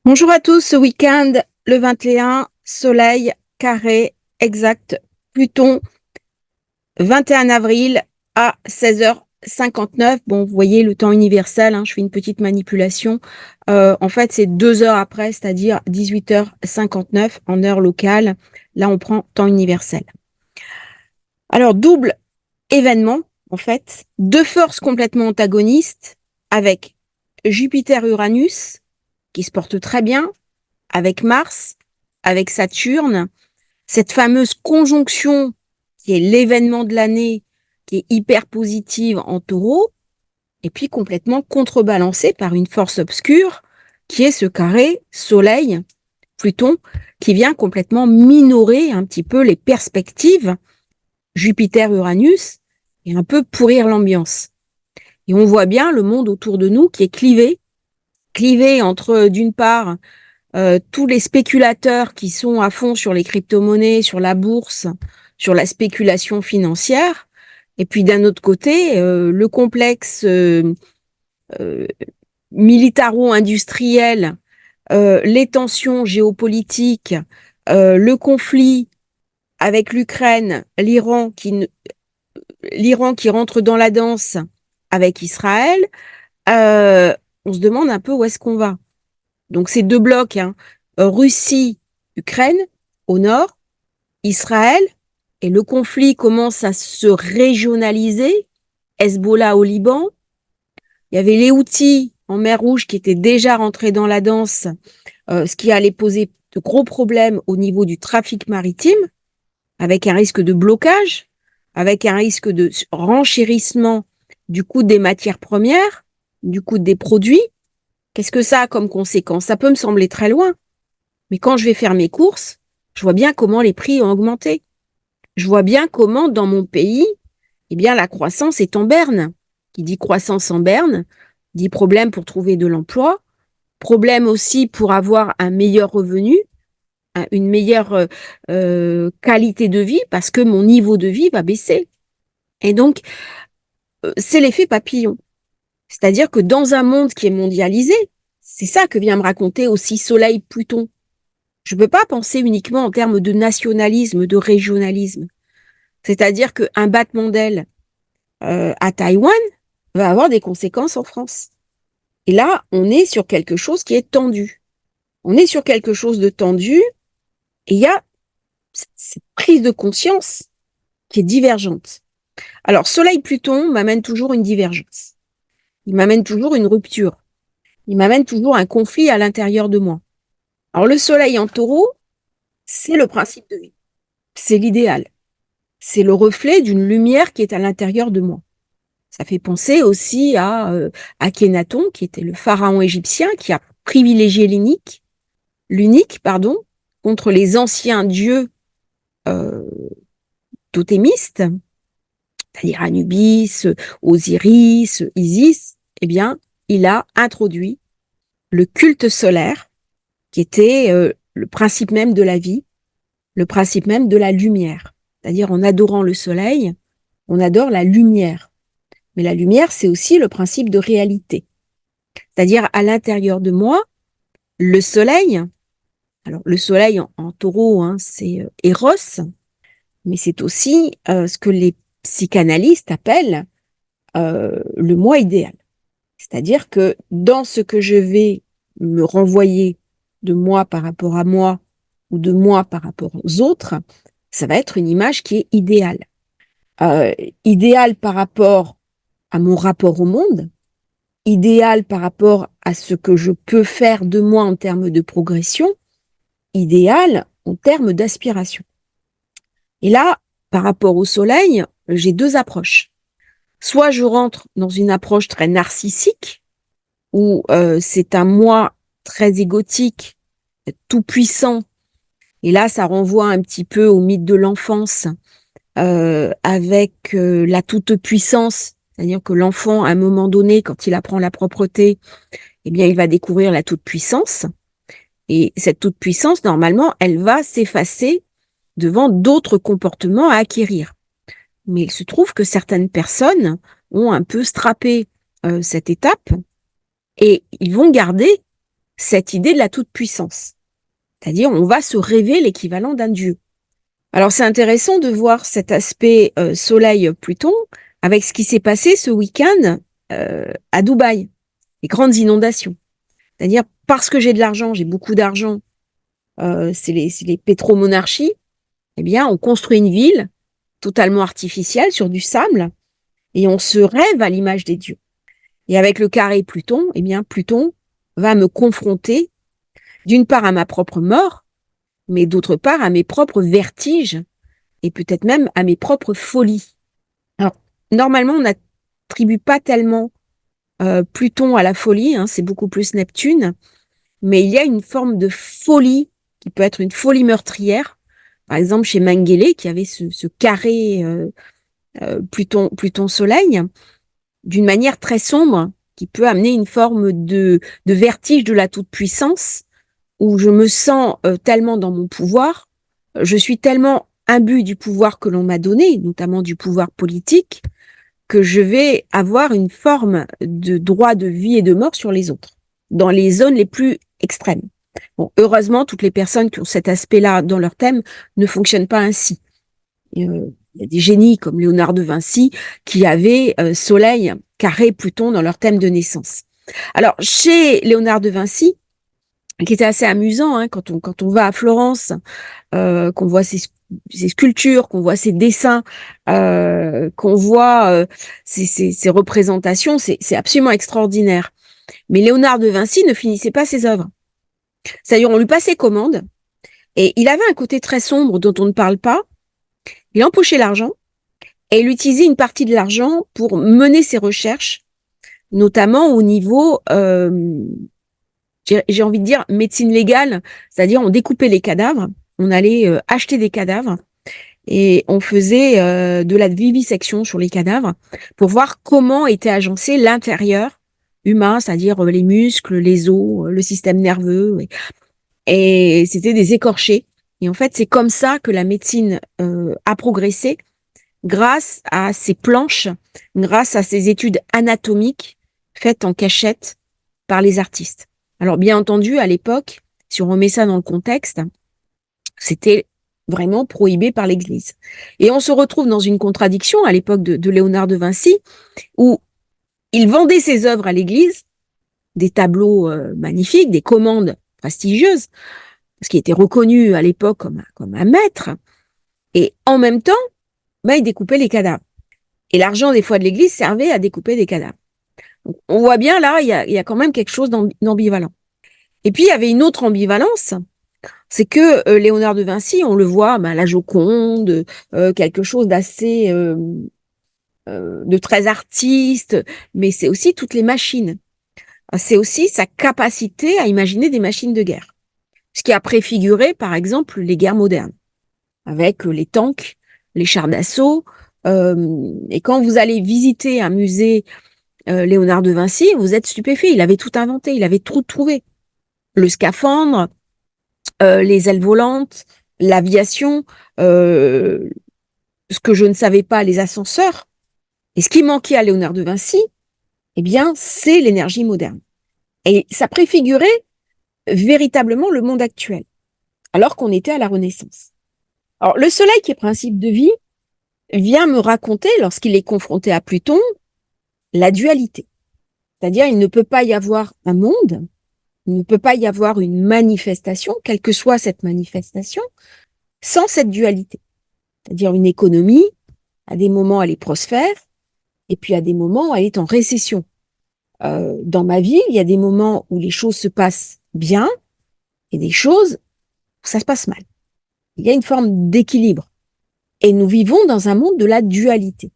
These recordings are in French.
Bonjour à tous, ce week-end, le 21, soleil, carré, exact, Pluton, 21 avril à 16h59. Bon, vous voyez le temps universel, je fais une petite manipulation. En fait, c'est 2 heures après, c'est-à-dire 18h59 en heure locale. Là, on prend temps universel. Alors, double événement, en fait, deux forces complètement antagonistes avec Jupiter-Uranus, qui se porte très bien, avec Mars, avec Saturne, cette fameuse conjonction qui est l'événement de l'année, qui est hyper positive en taureau, et puis complètement contrebalancée par une force obscure, qui est ce carré Soleil-Pluton, qui vient complètement minorer un petit peu les perspectives Jupiter-Uranus et un peu pourrir l'ambiance. Et on voit bien le monde autour de nous qui est clivé entre, d'une part, tous les spéculateurs qui sont à fond sur les crypto-monnaies, sur la bourse, sur la spéculation financière, et puis d'un autre côté, le complexe euh, militaro-industriel, les tensions géopolitiques, le conflit avec l'Ukraine, l'Iran qui rentre dans la danse avec Israël, euh, on se demande un peu où est-ce qu'on va. Donc ces deux blocs, Russie, Ukraine au nord, Israël, et le conflit commence à se régionaliser, Hezbollah au Liban, il y avait les Houthis en mer Rouge qui étaient déjà rentrés dans la danse, ce qui allait poser de gros problèmes au niveau du trafic maritime, avec un risque de blocage, avec un risque de renchérissement du coût des matières premières, du coût des produits. Qu'est-ce que ça a comme conséquence? Ça peut me sembler très loin, mais quand je vais faire mes courses, je vois bien comment les prix ont augmenté. Je vois bien comment dans mon pays, eh bien, la croissance est en berne. Qui dit croissance en berne, dit problème pour trouver de l'emploi, problème aussi pour avoir un meilleur revenu, une meilleure qualité de vie, parce que mon niveau de vie va baisser. Et donc, c'est l'effet papillon. C'est-à-dire que dans un monde qui est mondialisé, c'est ça que vient me raconter aussi Soleil-Pluton. Je ne peux pas penser uniquement en termes de nationalisme, de régionalisme. C'est-à-dire qu'un battement d'aile à Taïwan va avoir des conséquences en France. Et là, on est sur quelque chose qui est tendu. On est sur quelque chose de tendu et il y a cette prise de conscience qui est divergente. Alors, Soleil-Pluton m'amène toujours une divergence. Il m'amène toujours une rupture. Il m'amène toujours un conflit à l'intérieur de moi. Alors, le Soleil en taureau, c'est le principe de vie. C'est l'idéal. C'est le reflet d'une lumière qui est à l'intérieur de moi. Ça fait penser aussi à Akhenaton, qui était le pharaon égyptien, qui a privilégié l'unique, pardon, contre les anciens dieux euh, totémistes, c'est-à-dire Anubis, Osiris, Isis. Eh bien, il a introduit le culte solaire, qui était le principe même de la vie, le principe même de la lumière. C'est-à-dire, en adorant le soleil, on adore la lumière. Mais la lumière, c'est aussi le principe de réalité. C'est-à-dire, à l'intérieur de moi, le soleil, alors le soleil en taureau, c'est Eros, mais c'est aussi ce que les psychanalystes appellent le moi idéal. C'est-à-dire que dans ce que je vais me renvoyer de moi par rapport à moi ou de moi par rapport aux autres, ça va être une image qui est idéale. Euh, Idéale par rapport à mon rapport au monde, idéal par rapport à ce que je peux faire de moi en termes de progression, idéal en termes d'aspiration. Et là, par rapport au soleil, j'ai deux approches. Soit je rentre dans une approche très narcissique, où c'est un moi très égotique, tout puissant, et là ça renvoie un petit peu au mythe de l'enfance, avec la toute-puissance, c'est-à-dire que l'enfant, à un moment donné, quand il apprend la propreté, eh bien il va découvrir la toute-puissance, et cette toute-puissance, normalement, elle va s'effacer devant d'autres comportements à acquérir. Mais il se trouve que certaines personnes ont un peu strappé cette étape et ils vont garder cette idée de la toute-puissance. C'est-à-dire, on va se rêver l'équivalent d'un dieu. Alors, c'est intéressant de voir cet aspect Soleil-Pluton avec ce qui s'est passé ce week-end à Dubaï, les grandes inondations. C'est-à-dire, parce que j'ai de l'argent, j'ai beaucoup d'argent, c'est les pétromonarchies, eh bien, on construit une ville totalement artificielle sur du sable et on se rêve à l'image des dieux. Et avec le carré Pluton, eh bien, Pluton va me confronter d'une part à ma propre mort, mais d'autre part à mes propres vertiges et peut-être même à mes propres folies. Alors, normalement, on n'attribue pas tellement Pluton à la folie, hein, c'est beaucoup plus Neptune, mais il y a une forme de folie qui peut être une folie meurtrière. Par exemple, chez Mengele, qui avait ce carré Pluton-Soleil, d'une manière très sombre, qui peut amener une forme de vertige de la toute-puissance, où je me sens tellement dans mon pouvoir, je suis tellement imbu du pouvoir que l'on m'a donné, notamment du pouvoir politique, que je vais avoir une forme de droit de vie et de mort sur les autres, dans les zones les plus extrêmes. Bon, heureusement, toutes les personnes qui ont cet aspect-là dans leur thème ne fonctionnent pas ainsi. Il y a des génies comme Léonard de Vinci qui avaient Soleil, carré, Pluton dans leur thème de naissance. Alors, chez Léonard de Vinci, qui était assez amusant, hein, quand on va à Florence, qu'on voit ses sculptures, qu'on voit ses dessins, qu'on voit ses représentations, c'est absolument extraordinaire. Mais Léonard de Vinci ne finissait pas ses œuvres. C'est-à-dire, on lui passait commande, et il avait un côté très sombre dont on ne parle pas. Il empochait l'argent, et il utilisait une partie de l'argent pour mener ses recherches, notamment au niveau, j'ai envie de dire, médecine légale, c'est-à-dire on découpait les cadavres, on allait acheter des cadavres, et on faisait de la vivisection sur les cadavres pour voir comment était agencé l'intérieur humain, c'est-à-dire les muscles, les os, le système nerveux, et c'était des écorchés. Et en fait, c'est comme ça que la médecine a progressé, grâce à ces planches, grâce à ces études anatomiques faites en cachette par les artistes. Alors, bien entendu, à l'époque, si on remet ça dans le contexte, c'était vraiment prohibé par l'Église. Et on se retrouve dans une contradiction à l'époque de Léonard de Vinci, où il vendait ses œuvres à l'Église, des tableaux magnifiques, des commandes prestigieuses, ce qui était reconnu à l'époque comme un maître, et en même temps, il découpait les cadavres. Et l'argent des fois de l'Église servait à découper des cadavres. Donc, on voit bien là, il y a quand même quelque chose d'ambivalent. Et puis il y avait une autre ambivalence, c'est que Léonard de Vinci, on le voit, la Joconde, quelque chose d'assez, de très artiste, mais c'est aussi toutes les machines. C'est aussi sa capacité à imaginer des machines de guerre. Ce qui a préfiguré, par exemple, les guerres modernes, avec les tanks, les chars d'assaut. Et quand vous allez visiter un musée Léonard de Vinci, vous êtes stupéfait. Il avait tout inventé, il avait tout trouvé. Le scaphandre, les ailes volantes, l'aviation, ce que je ne savais pas, les ascenseurs. Et ce qui manquait à Léonard de Vinci, eh bien, c'est l'énergie moderne. Et ça préfigurait véritablement le monde actuel, alors qu'on était à la Renaissance. Alors, le Soleil, qui est principe de vie, vient me raconter, lorsqu'il est confronté à Pluton, la dualité. C'est-à-dire, il ne peut pas y avoir un monde, il ne peut pas y avoir une manifestation, quelle que soit cette manifestation, sans cette dualité. C'est-à-dire une économie, à des moments, elle est prospère, et puis à des moments, elle est en récession. Dans ma vie, il y a des moments où les choses se passent bien, et des choses où ça se passe mal. Il y a une forme d'équilibre. Et nous vivons dans un monde de la dualité.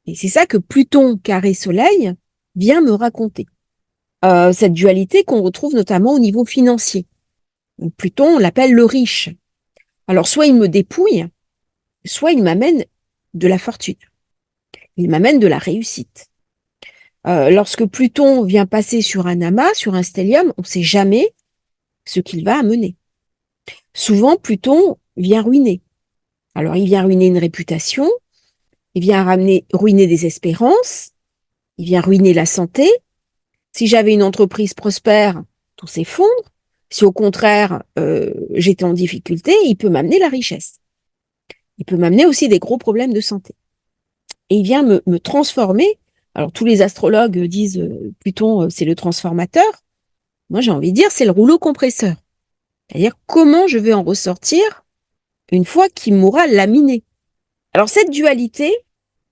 Et c'est ça que Pluton carré Soleil vient me raconter. Cette dualité qu'on retrouve notamment au niveau financier. Donc Pluton, on l'appelle le riche. Alors soit il me dépouille, soit il m'amène de la fortune. Il m'amène de la réussite. Lorsque Pluton vient passer sur un amas, sur un stellium, on ne sait jamais ce qu'il va amener. Souvent, Pluton vient ruiner. Alors, il vient ruiner une réputation, il vient ruiner des espérances, il vient ruiner la santé. Si j'avais une entreprise prospère, tout s'effondre. Si au contraire, j'étais en difficulté, il peut m'amener la richesse. Il peut m'amener aussi des gros problèmes de santé. Et il vient me transformer. Alors, tous les astrologues disent Pluton, c'est le transformateur. Moi, j'ai envie de dire, c'est le rouleau compresseur. C'est-à-dire, comment je vais en ressortir une fois qu'il m'aura laminé. Alors, cette dualité,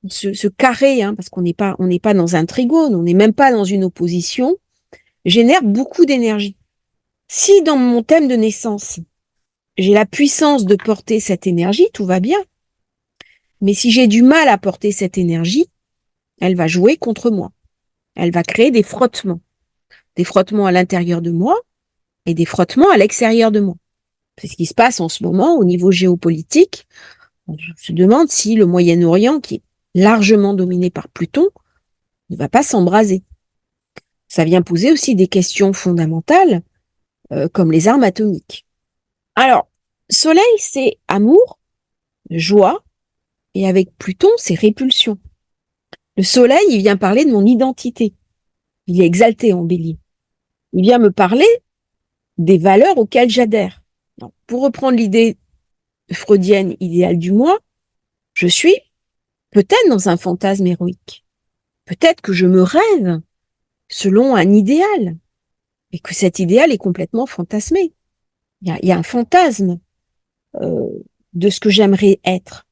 ce carré, parce qu'on n'est pas dans un trigone, on n'est même pas dans une opposition, génère beaucoup d'énergie. Si dans mon thème de naissance, j'ai la puissance de porter cette énergie, tout va bien. Mais si j'ai du mal à porter cette énergie, elle va jouer contre moi. Elle va créer des frottements à l'intérieur de moi et des frottements à l'extérieur de moi. C'est ce qui se passe en ce moment au niveau géopolitique. On se demande si le Moyen-Orient, qui est largement dominé par Pluton, ne va pas s'embraser. Ça vient poser aussi des questions fondamentales, comme les armes atomiques. Alors, Soleil, c'est amour, joie, et avec Pluton, c'est répulsion. Le Soleil, il vient parler de mon identité. Il est exalté en Bélier. Il vient me parler des valeurs auxquelles j'adhère. Donc, pour reprendre l'idée freudienne idéale du moi, je suis peut-être dans un fantasme héroïque. Peut-être que je me rêve selon un idéal et que cet idéal est complètement fantasmé. Il y a un fantasme de ce que j'aimerais être.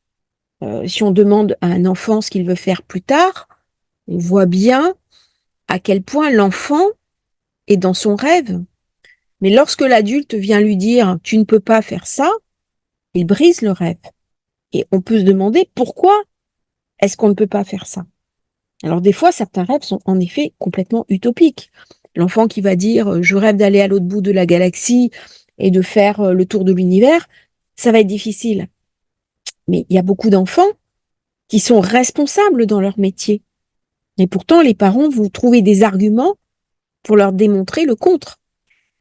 Si on demande à un enfant ce qu'il veut faire plus tard, on voit bien à quel point l'enfant est dans son rêve. Mais lorsque l'adulte vient lui dire « tu ne peux pas faire ça », il brise le rêve. Et on peut se demander pourquoi est-ce qu'on ne peut pas faire ça. Alors des fois, certains rêves sont en effet complètement utopiques. L'enfant qui va dire « je rêve d'aller à l'autre bout de la galaxie et de faire le tour de l'univers », ça va être difficile. Mais il y a beaucoup d'enfants qui sont responsables dans leur métier. Et pourtant, les parents vont trouver des arguments pour leur démontrer le contre.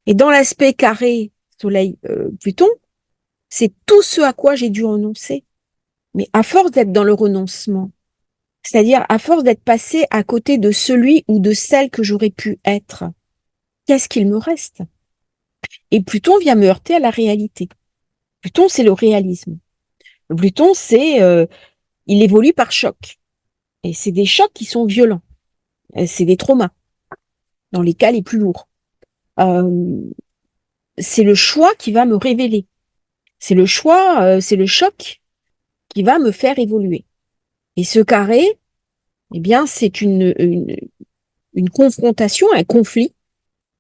Et dans l'aspect carré Soleil-Pluton, c'est tout ce à quoi j'ai dû renoncer. Mais à force d'être dans le renoncement, c'est-à-dire à force d'être passé à côté de celui ou de celle que j'aurais pu être, qu'est-ce qu'il me reste? Et Pluton vient me heurter à la réalité. Pluton, c'est le réalisme. Pluton, il évolue par choc. Et c'est des chocs qui sont violents. C'est des traumas, dans les cas les plus lourds. C'est le choix qui va me révéler. C'est le choc qui va me faire évoluer. Et ce carré, eh bien, c'est une confrontation, un conflit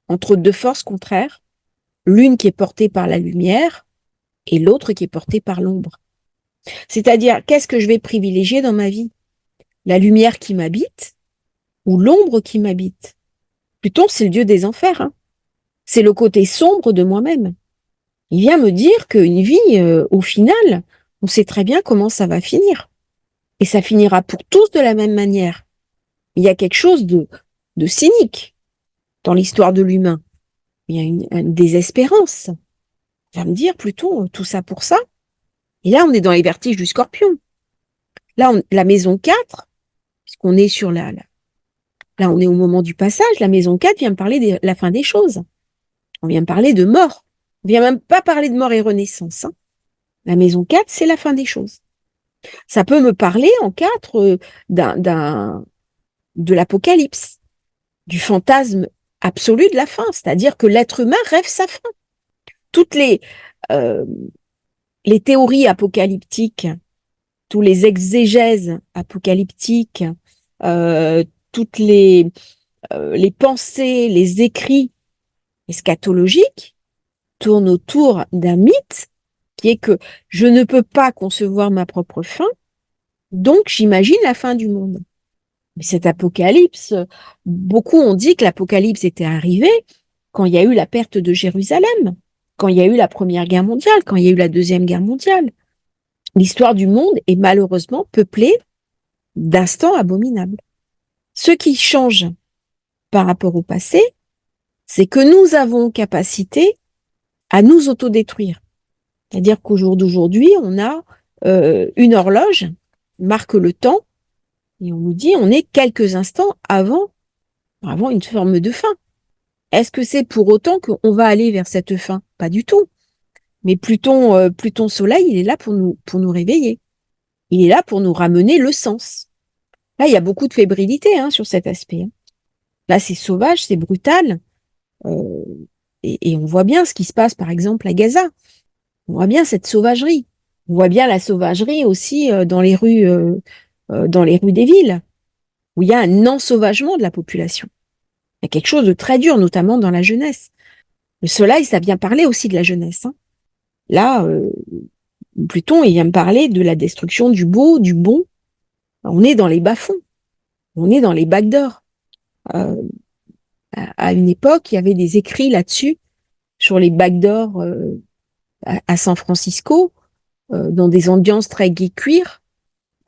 entre deux forces contraires, l'une qui est portée par la lumière et l'autre qui est portée par l'ombre. C'est-à-dire, qu'est-ce que je vais privilégier dans ma vie? La lumière qui m'habite ou l'ombre qui m'habite? Pluton, c'est le dieu des enfers. C'est le côté sombre de moi-même. Il vient me dire qu'une vie, au final, on sait très bien comment ça va finir. Et ça finira pour tous de la même manière. Il y a quelque chose de cynique dans l'histoire de l'humain. Il y a une désespérance. Il va me dire plutôt tout ça pour ça. Et là, on est dans les vertiges du Scorpion. Là, la maison 4, puisqu'on est là, on est au moment du passage, la maison 4 vient me parler de la fin des choses. On vient me parler de mort. On vient même pas parler de mort et renaissance. La maison 4, c'est la fin des choses. Ça peut me parler en 4 de l'apocalypse, du fantasme absolu de la fin, c'est-à-dire que l'être humain rêve sa fin. Toutes les théories apocalyptiques, tous les exégèses apocalyptiques, toutes les pensées, les écrits eschatologiques tournent autour d'un mythe qui est que je ne peux pas concevoir ma propre fin, donc j'imagine la fin du monde. Mais cet apocalypse, beaucoup ont dit que l'apocalypse était arrivé quand il y a eu la perte de Jérusalem, quand il y a eu la Première Guerre mondiale, quand il y a eu la Deuxième Guerre mondiale. L'histoire du monde est malheureusement peuplée d'instants abominables. Ce qui change par rapport au passé, c'est que nous avons capacité à nous autodétruire. C'est-à-dire qu'au jour d'aujourd'hui, on a une horloge, marque le temps, et on nous dit on est quelques instants avant une forme de fin. Est-ce que c'est pour autant qu'on va aller vers cette fin? Pas du tout. Mais Pluton Soleil, il est là pour nous réveiller. Il est là pour nous ramener le sens. Là, il y a beaucoup de fébrilité sur cet aspect. Là, c'est sauvage, c'est brutal. Euh, et on voit bien ce qui se passe, par exemple, à Gaza. On voit bien cette sauvagerie. On voit bien la sauvagerie aussi dans les rues des villes, où il y a un ensauvagement de la population. Il y a quelque chose de très dur, notamment dans la jeunesse. Le soleil, ça vient parler aussi de la jeunesse. Là, Pluton, il vient me parler de la destruction du beau, du bon. On est dans les bas-fonds. On est dans les backdoors. Euh, à une époque, il y avait des écrits là-dessus, sur les backdoors à San Francisco, dans des ambiances très gay cuir,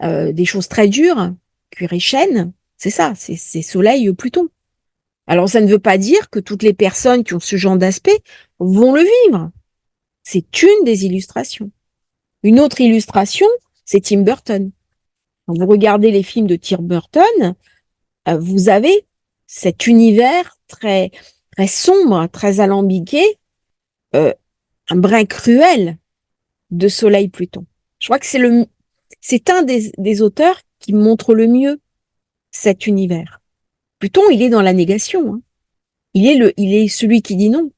des choses très dures, cuir et chêne. C'est ça, c'est Soleil Pluton. Alors, ça ne veut pas dire que toutes les personnes qui ont ce genre d'aspect vont le vivre. C'est une des illustrations. Une autre illustration, c'est Tim Burton. Quand vous regardez les films de Tim Burton, vous avez cet univers très, très sombre, très alambiqué, euh, un brin cruel de Soleil Pluton. Je crois que c'est un des auteurs qui montre le mieux cet univers. Pluton, il est dans la négation. Il est celui qui dit non.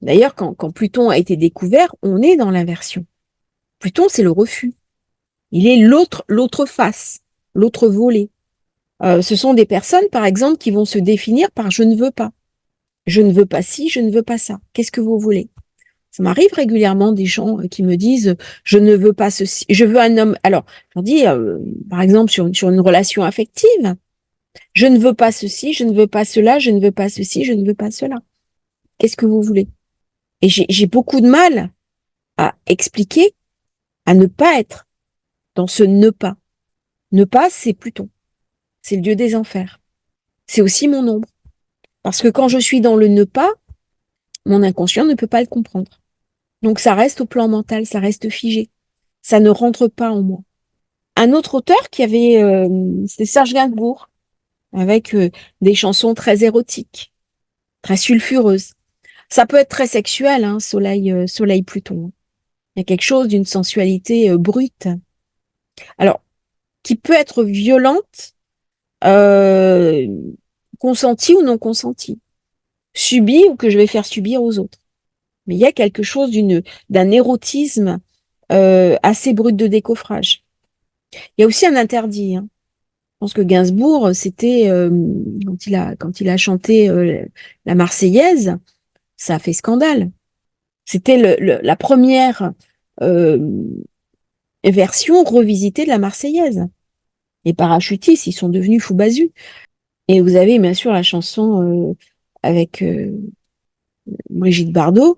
D'ailleurs, quand Pluton a été découvert, on est dans l'inversion. Pluton, c'est le refus. Il est l'autre face, l'autre volet. Ce sont des personnes, par exemple, qui vont se définir par je ne veux pas. Je ne veux pas ci, je ne veux pas ça. Qu'est-ce que vous voulez? Ça m'arrive régulièrement des gens qui me disent je ne veux pas ceci, je veux un homme. Alors, j'en dis, par exemple, sur une relation affective, je ne veux pas ceci, je ne veux pas cela, je ne veux pas ceci, je ne veux pas cela. Qu'est-ce que vous voulez? Et j'ai beaucoup de mal à expliquer, à ne pas être dans ce ne pas. Ne pas, c'est Pluton. C'est le dieu des enfers. C'est aussi mon ombre. Parce que quand je suis dans le ne pas, mon inconscient ne peut pas le comprendre. Donc ça reste au plan mental, ça reste figé. Ça ne rentre pas en moi. Un autre auteur c'était Serge Gainsbourg, avec des chansons très érotiques, très sulfureuses. Ça peut être très sexuel, Soleil Pluton. Il y a quelque chose d'une sensualité brute. Alors, qui peut être violente, euh, consentie ou non consentie, subie ou que je vais faire subir aux autres. Mais il y a quelque chose d'un érotisme assez brut de décoffrage. Il y a aussi un interdit. Je pense que Gainsbourg, c'était quand il a chanté la Marseillaise, ça a fait scandale. C'était la première euh, version revisitée de la Marseillaise. Les parachutistes, ils sont devenus fous basus. Et vous avez bien sûr la chanson avec Brigitte Bardot,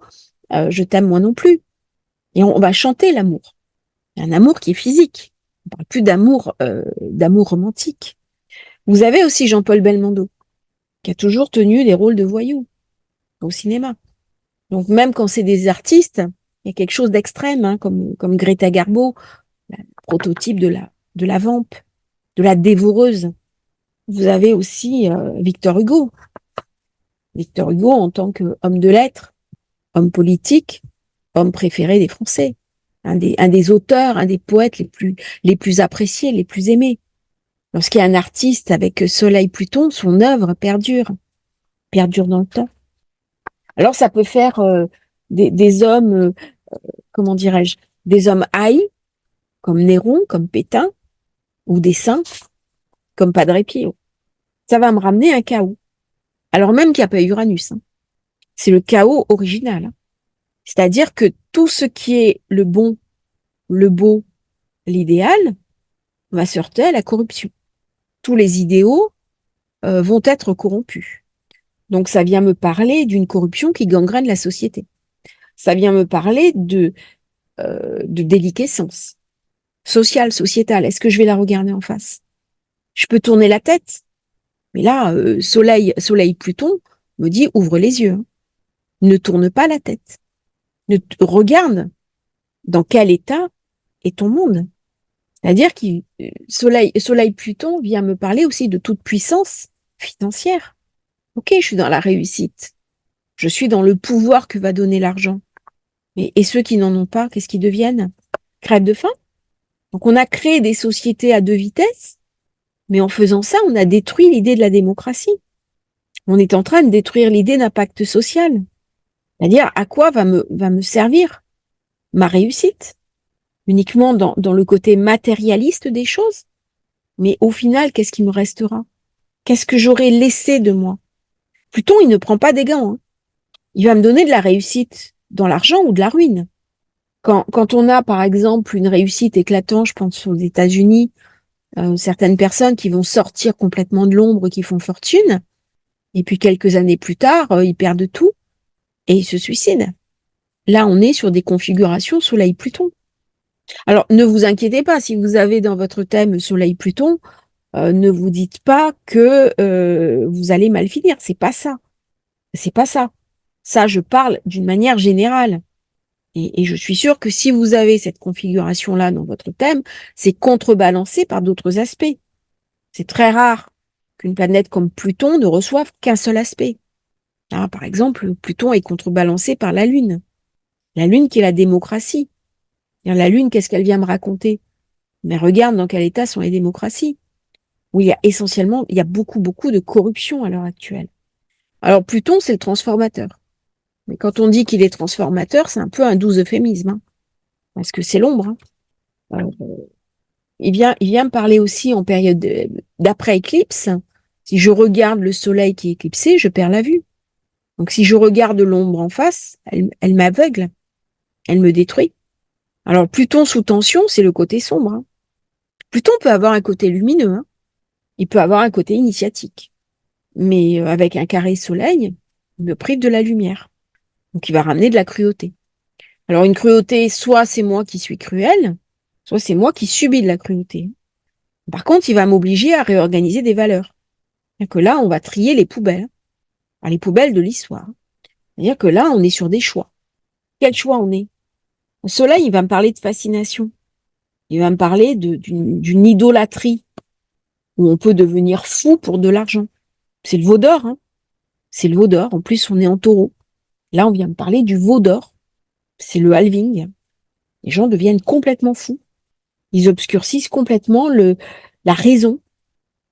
Je t'aime moi non plus. Et on va chanter l'amour. Un amour qui est physique. On parle plus d'amour romantique. Vous avez aussi Jean-Paul Belmondo, qui a toujours tenu des rôles de voyous au cinéma. Donc même quand c'est des artistes, il y a quelque chose d'extrême, comme Greta Garbo, la prototype de la vampe, de la dévoreuse. Vous avez aussi Victor Hugo. Victor Hugo en tant qu'homme de lettres, homme politique, homme préféré des Français. Un des auteurs, un des poètes les plus appréciés, les plus aimés. Lorsqu'il y a un artiste avec Soleil Pluton, son œuvre perdure dans le temps. Alors ça peut faire des hommes, comment dirais-je, des hommes haïs, comme Néron, comme Pétain, ou des saints, comme Padre Pio. Ça va me ramener un chaos. Alors même qu'il n'y a pas Uranus. C'est le chaos original. C'est-à-dire que tout ce qui est le bon, le beau, l'idéal, va se heurter à la corruption. Tous les idéaux vont être corrompus. Donc ça vient me parler d'une corruption qui gangrène la société. Ça vient me parler de déliquescence sociale, sociétale. Est-ce que je vais la regarder en face? Je peux tourner la tête, mais là, Soleil Pluton me dit ouvre les yeux. Ne tourne pas la tête. Regarde dans quel état est ton monde. C'est-à-dire que Soleil Pluton vient me parler aussi de toute puissance financière. Ok, je suis dans la réussite. Je suis dans le pouvoir que va donner l'argent. Et ceux qui n'en ont pas, qu'est-ce qu'ils deviennent? Crèvent de faim. Donc on a créé des sociétés à deux vitesses, mais en faisant ça, on a détruit l'idée de la démocratie. On est en train de détruire l'idée d'un pacte social. C'est-à-dire, à quoi va me servir ma réussite? Uniquement dans le côté matérialiste des choses? Mais au final, qu'est-ce qui me restera? Qu'est-ce que j'aurais laissé de moi? Pluton, il ne prend pas des gants, hein. Il va me donner de la réussite dans l'argent ou de la ruine. Quand on a, par exemple, une réussite éclatante, je pense aux États-Unis, certaines personnes qui vont sortir complètement de l'ombre, qui font fortune, et puis quelques années plus tard, ils perdent tout et ils se suicident. Là, on est sur des configurations Soleil-Pluton. Alors, ne vous inquiétez pas, si vous avez dans votre thème Soleil-Pluton, ne vous dites pas que vous allez mal finir. C'est pas ça. C'est pas ça. Ça, je parle d'une manière générale. Et je suis sûre que si vous avez cette configuration-là dans votre thème, c'est contrebalancé par d'autres aspects. C'est très rare qu'une planète comme Pluton ne reçoive qu'un seul aspect. Ah, par exemple, Pluton est contrebalancé par la Lune. La Lune qui est la démocratie. La Lune, qu'est-ce qu'elle vient me raconter? Mais regarde dans quel état sont les démocraties. Où il y a beaucoup, beaucoup de corruption à l'heure actuelle. Alors Pluton, c'est le transformateur. Mais quand on dit qu'il est transformateur, c'est un peu un doux euphémisme, hein, parce que c'est l'ombre. Hein. Il vient me parler aussi en période d'après-éclipse. Si je regarde le soleil qui est éclipsé, je perds la vue. Donc si je regarde l'ombre en face, elle m'aveugle, elle me détruit. Alors Pluton sous tension, c'est le côté sombre. Hein. Pluton peut avoir un côté lumineux, hein. Il peut avoir un côté initiatique. Mais avec un carré soleil, il me prive de la lumière. Donc il va ramener de la cruauté. Alors une cruauté, soit c'est moi qui suis cruel, soit c'est moi qui subis de la cruauté. Par contre, il va m'obliger à réorganiser des valeurs. C'est-à-dire que là, on va trier les poubelles. Enfin, les poubelles de l'histoire. C'est-à-dire que là, on est sur des choix. Quel choix on est? Le soleil, il va me parler de fascination. Il va me parler d'une idolâtrie où on peut devenir fou pour de l'argent. C'est le veau d'or, hein. C'est le veau d'or. En plus, on est en taureau. Là, on vient me parler du veau d'or. C'est le halving. Les gens deviennent complètement fous. Ils obscurcissent complètement la raison.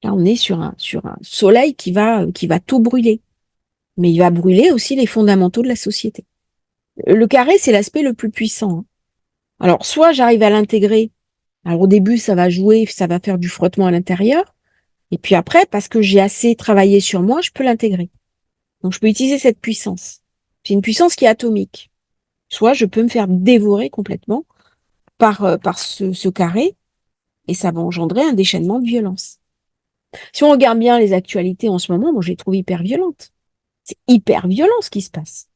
Là, on est sur un soleil qui va tout brûler. Mais il va brûler aussi les fondamentaux de la société. Le carré, c'est l'aspect le plus puissant. Hein. Alors, soit j'arrive à l'intégrer. Alors, au début, ça va jouer, ça va faire du frottement à l'intérieur. Et puis après, parce que j'ai assez travaillé sur moi, je peux l'intégrer. Donc, je peux utiliser cette puissance. C'est une puissance qui est atomique. Soit je peux me faire dévorer complètement par ce carré et ça va engendrer un déchaînement de violence. Si on regarde bien les actualités en ce moment, moi, je les trouve hyper violentes. C'est hyper violent ce qui se passe.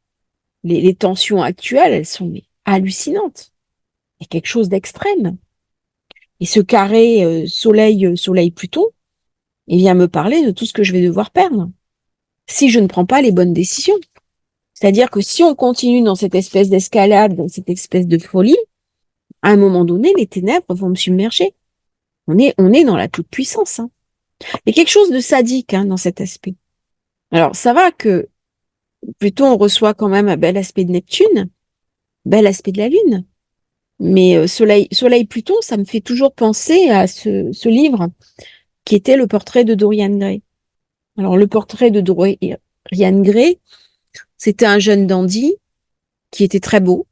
Les tensions actuelles, elles sont hallucinantes. Il y a quelque chose d'extrême. Et ce carré Soleil-Pluton, il vient me parler de tout ce que je vais devoir perdre si je ne prends pas les bonnes décisions. C'est-à-dire que si on continue dans cette espèce d'escalade, dans cette espèce de folie, à un moment donné, les ténèbres vont me submerger. On est dans la toute-puissance. Hein. Il y a quelque chose de sadique dans cet aspect. Alors, ça va que Pluton on reçoit quand même un bel aspect de Neptune, bel aspect de la Lune. Mais Soleil-Pluton, ça me fait toujours penser à ce livre qui était le portrait de Dorian Gray. Alors, le portrait de Dorian Gray, c'était un jeune dandy qui était très beau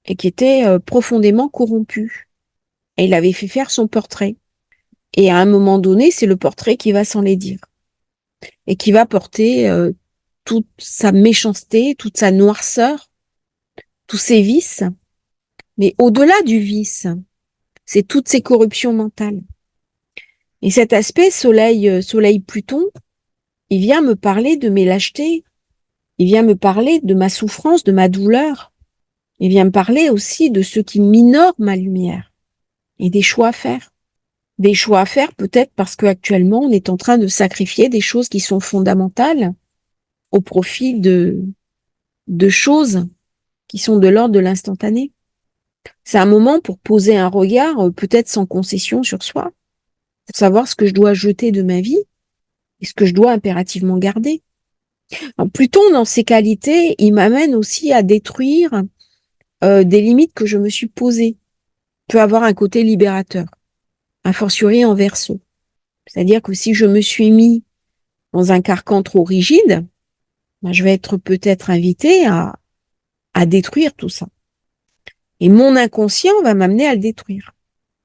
et qui était profondément corrompu. Et il avait fait faire son portrait. Et à un moment donné, c'est le portrait qui va s'enlaidir et qui va porter toute sa méchanceté, toute sa noirceur, tous ses vices. Mais au-delà du vice, c'est toutes ces corruptions mentales. Et cet aspect Soleil-Pluton, il vient me parler de mes lâchetés, il vient me parler de ma souffrance, de ma douleur, il vient me parler aussi de ce qui minore ma lumière et des choix à faire. Des choix à faire peut-être parce qu'actuellement, on est en train de sacrifier des choses qui sont fondamentales au profit de choses qui sont de l'ordre de l'instantané. C'est un moment pour poser un regard, peut-être sans concession sur soi, pour savoir ce que je dois jeter de ma vie et ce que je dois impérativement garder. Alors, Pluton, dans ses qualités, il m'amène aussi à détruire des limites que je me suis posées. Peut avoir un côté libérateur, a fortiori en Verseau. C'est-à-dire que si je me suis mis dans un carcan trop rigide, ben, je vais être peut-être invitée à détruire tout ça. Et mon inconscient va m'amener à le détruire.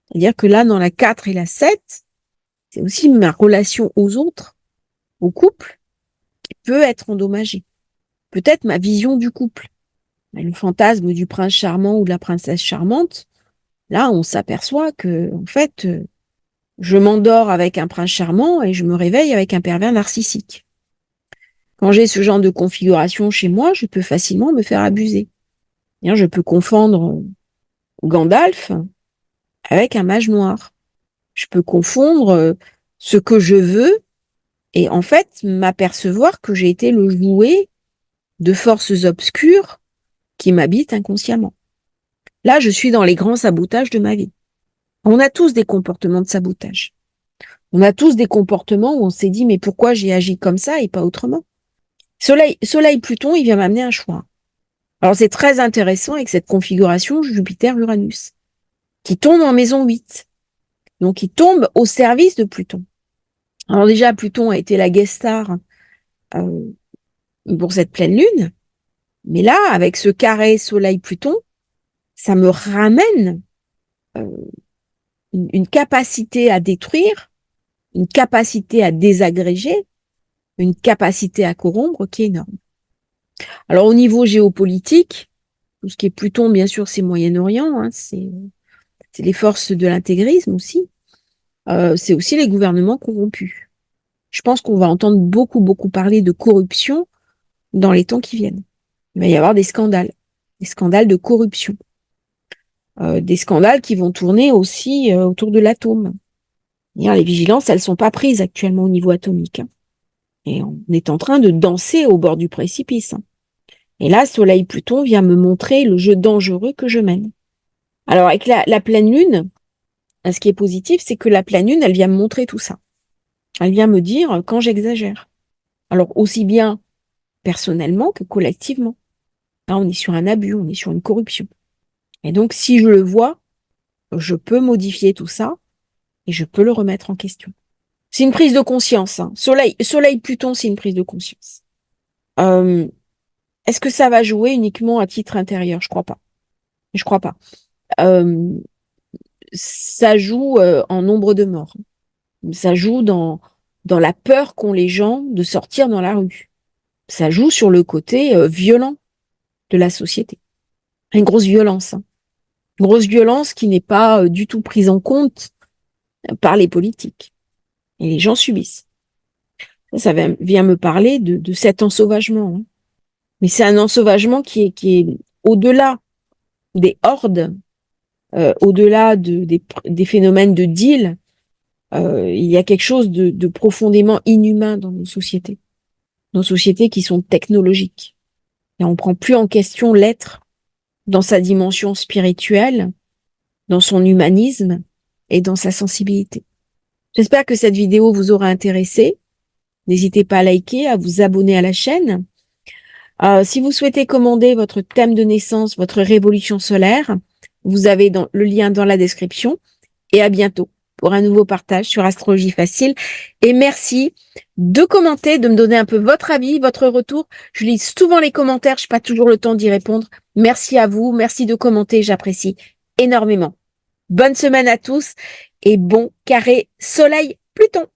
C'est-à-dire que là, dans la 4 et la 7, c'est aussi ma relation aux autres, au couple, qui peut être endommagée. Peut-être ma vision du couple. Le fantasme du prince charmant ou de la princesse charmante, là, on s'aperçoit que, en fait, je m'endors avec un prince charmant et je me réveille avec un pervers narcissique. Quand j'ai ce genre de configuration chez moi, je peux facilement me faire abuser. Je peux confondre Gandalf avec un mage noir. Je peux confondre ce que je veux et en fait m'apercevoir que j'ai été le jouet de forces obscures qui m'habitent inconsciemment. Là, je suis dans les grands sabotages de ma vie. On a tous des comportements de sabotage. On a tous des comportements où on s'est dit mais pourquoi j'ai agi comme ça et pas autrement. Soleil Pluton, il vient m'amener un choix. Alors c'est très intéressant avec cette configuration Jupiter-Uranus qui tombe en maison 8. Donc il tombe au service de Pluton. Alors déjà Pluton a été la guest star pour cette pleine lune, mais là avec ce carré Soleil-Pluton, ça me ramène euh, une capacité à détruire, une capacité à désagréger, une capacité à corrompre qui est énorme. Alors au niveau géopolitique, tout ce qui est Pluton, bien sûr, c'est Moyen-Orient, hein, c'est les forces de l'intégrisme aussi, c'est aussi les gouvernements corrompus. Je pense qu'on va entendre beaucoup, beaucoup parler de corruption dans les temps qui viennent. Il va y avoir des scandales de corruption, des scandales qui vont tourner aussi autour de l'atome. Les vigilances, elles sont pas prises actuellement au niveau atomique. Hein. Et on est en train de danser au bord du précipice. Hein. Et là, Soleil-Pluton vient me montrer le jeu dangereux que je mène. Alors, avec la pleine lune, ce qui est positif, c'est que la pleine lune, elle vient me montrer tout ça. Elle vient me dire quand j'exagère. Alors, aussi bien personnellement que collectivement. Là, on est sur un abus, on est sur une corruption. Et donc, si je le vois, je peux modifier tout ça et je peux le remettre en question. C'est une prise de conscience. Hein. Soleil-Pluton, c'est une prise de conscience. Euh, Est-ce que ça va jouer uniquement à titre intérieur? Je crois pas. Je crois pas. Euh, Ça joue en nombre de morts. Ça joue dans la peur qu'ont les gens de sortir dans la rue. Ça joue sur le côté violent de la société. Une grosse violence. Hein. Une grosse violence qui n'est pas du tout prise en compte par les politiques. Et les gens subissent. Ça vient me parler de cet ensauvagement. Hein. Mais c'est un ensauvagement qui est au-delà des hordes, au-delà des phénomènes de deal. Il y a quelque chose de profondément inhumain dans nos sociétés. Nos sociétés qui sont technologiques. Et on prend plus en question l'être dans sa dimension spirituelle, dans son humanisme et dans sa sensibilité. J'espère que cette vidéo vous aura intéressé. N'hésitez pas à liker, à vous abonner à la chaîne. Si vous souhaitez commander votre thème de naissance, votre révolution solaire, vous avez le lien dans la description. Et à bientôt pour un nouveau partage sur Astrologie Facile. Et merci de commenter, de me donner un peu votre avis, votre retour. Je lis souvent les commentaires, je n'ai pas toujours le temps d'y répondre. Merci à vous, merci de commenter, j'apprécie énormément. Bonne semaine à tous et bon carré Soleil Pluton.